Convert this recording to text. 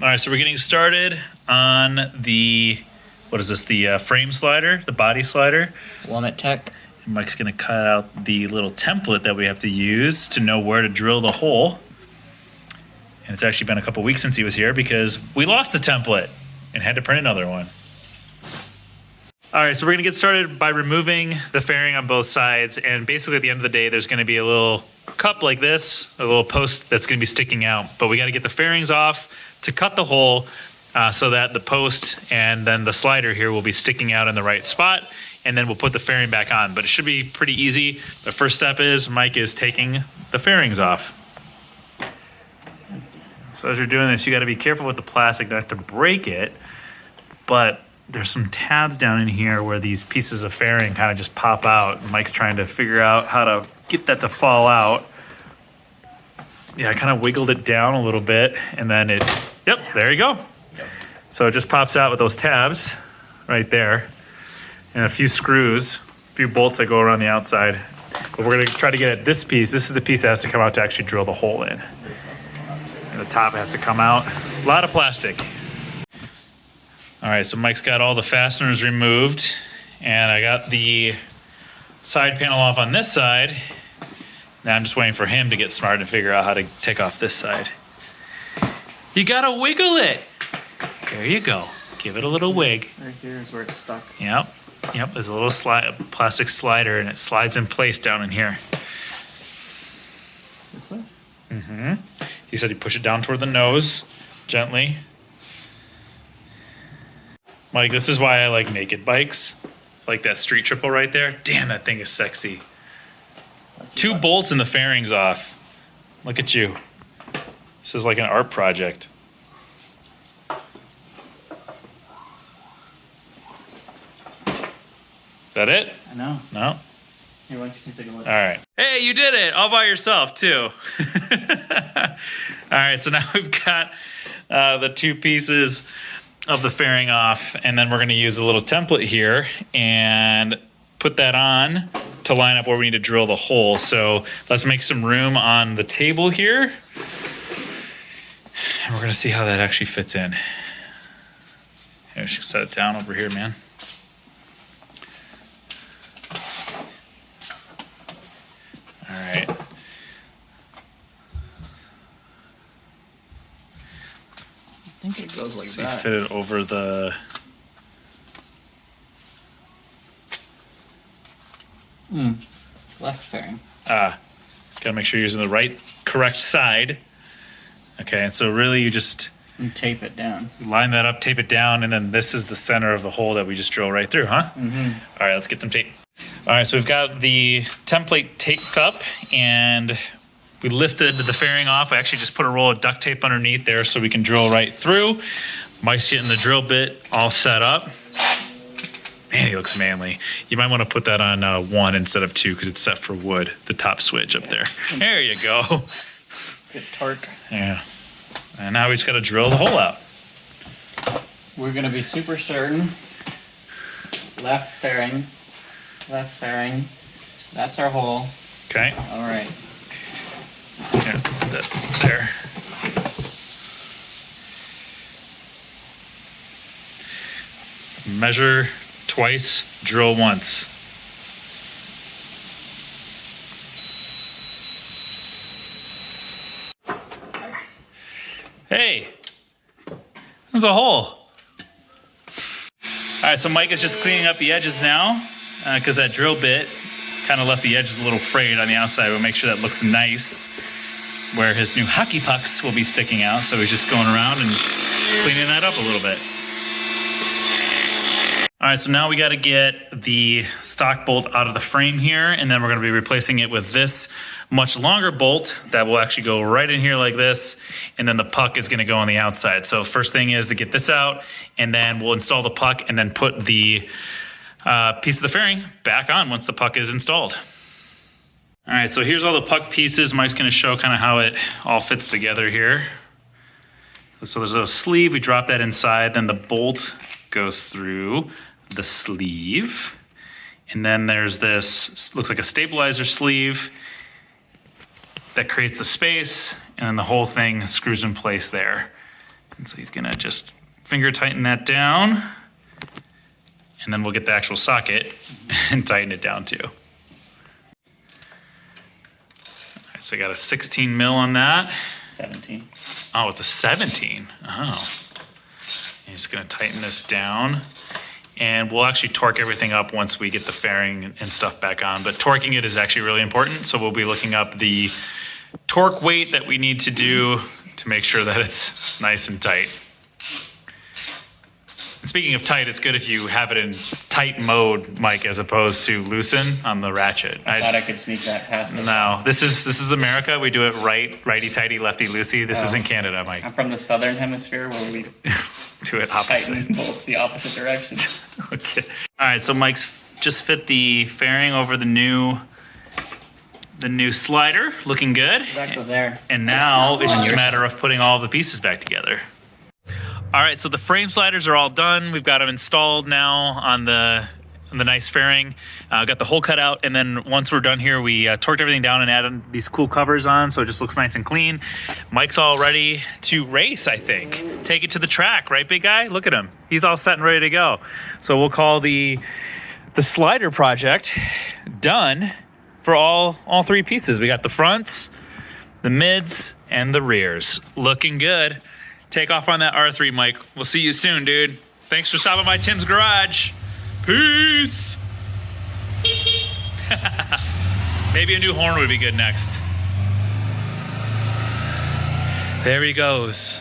All right, so we're getting started on the, what is this, the frame slider, the body slider. Willamette Tech. And Mike's gonna cut out the little template that we have to use to know where to drill the hole. And it's actually been a couple weeks since he was here because we lost the template and had to print another one. All right, so we're gonna get started by removing the fairing on both sides. And basically at the end of the day, there's gonna be a little cup like this, a little post that's gonna be sticking out. But we gotta get the fairings off to cut the hole so that the post and then the slider here will be sticking out in the right spot. And then we'll put the fairing back on. But it should be pretty easy. The first step is Mike is taking the fairings off. So as you're doing this, you gotta be careful with the plastic not to break it, but there's some tabs down in here where these pieces of fairing kind of just pop out. Mike's trying to figure out how to get that to fall out. Yeah, I kind of wiggled it down a little bit and then it, yep, there you go. So it just pops out with those tabs right there and a few screws, a few bolts that go around the outside. But we're gonna try to get at this piece. This is the piece that has to come out to actually drill the hole in. And the top has to come out. A lot of plastic. All right, so Mike's got all the fasteners removed and I got the side panel off on this side. Now I'm just waiting for him to get smart and figure out how to take off this side. You gotta wiggle it. There you go. Give it a little wig. Right here is where it's stuck. Yep, yep, there's a little plastic slider and it slides in place down in here. This way? Mm-hmm. He said he push it down toward the nose, gently. Mike, this is why I like naked bikes. Like that street triple right there. Damn, that thing is sexy. 2 bolts and the fairings off. Look at you. This is like an art project. Is that it? I know. No? Here, why don't you take a look? All right. Hey, you did it all by yourself too. All right, so now we've got the 2 pieces of the fairing off, and then we're gonna use a little template here and put that on to line up where we need to drill the hole. So let's make some room on the table here. And we're gonna see how that actually fits in. Here, just set it down over here, man. All right. I think it goes like So that. you fit it over the... Left fairing. Gotta make sure you're using the right, correct side. Okay, and so really you just And tape it down. line that up, tape it down, and then this is the center of the hole that we just drill right through, huh? Mm-hmm. All right, let's get some tape. All right, so we've got the template taped up and we lifted the fairing off. I actually just put a roll of duct tape underneath there so we can drill right through. Mike's getting the drill bit all set up. Man, he looks manly. You might want to put that on 1 instead of 2 because it's set for wood, the top switch up there. There you go. Good torque. Yeah. And now we just got to drill the hole out. We're gonna be super certain. Left fairing. Left fairing. That's our hole. Okay. All right. Yeah, put that there. Measure twice, drill once. Hey, there's a hole. All right, so Mike is just cleaning up the edges now because that drill bit kind of left the edges a little frayed on the outside. We'll make sure that looks nice where his new hockey pucks will be sticking out. So he's just going around and cleaning that up a little bit. All right, so now we got to get the stock bolt out of the frame here, and then we're going to be replacing it with this much longer bolt that will actually go right in here like this, and then the puck is going to go on the outside. So first thing is to get this out, and then we'll install the puck and then put the piece of the fairing back on once the puck is installed. All right, so here's all the puck pieces. Mike's going to show kind of how it all fits together here. So there's a sleeve, we drop that inside, then the bolt goes through the sleeve. And then there's this, looks like a stabilizer sleeve that creates the space, and then the whole thing screws in place there. And so he's gonna just finger tighten that down, and then we'll get the actual socket and tighten it down too. All right, so I got a 16 mil on that. 17. Oh, it's a 17. Oh. I'm just gonna tighten this down. And we'll actually torque everything up once we get the fairing and stuff back on. But torquing it is actually really important. So we'll be looking up the torque weight that we need to do to make sure that it's nice and tight. And speaking of tight, it's good if you have it in tight mode, Mike, as opposed to loosen on the ratchet. I thought I could sneak that past them. No, this is America. We do it righty-tighty, lefty-loosey. This isn't Canada, Mike. I'm from the southern hemisphere where we Do it opposite. tighten bolts the opposite direction. Okay. All right, so Mike's just fit the fairing over the new slider, looking good. Back to there. And now it's just a matter of putting all the pieces back together. All right, so the frame sliders are all done. We've got them installed now on the nice fairing. Got the hole cut out, and then once we're done here, we torqued everything down and added these cool covers on, so it just looks nice and clean. Mike's all ready to race, I think. Take it to the track, right, big guy? Look at him. He's all set and ready to go. So we'll call the slider project done for all three pieces. We got the fronts, the mids, and the rears. Looking good. Take off on that R3, Mike. We'll see you soon, dude. Thanks for stopping by Tim's Garage. Peace. Maybe a new horn would be good next. There he goes.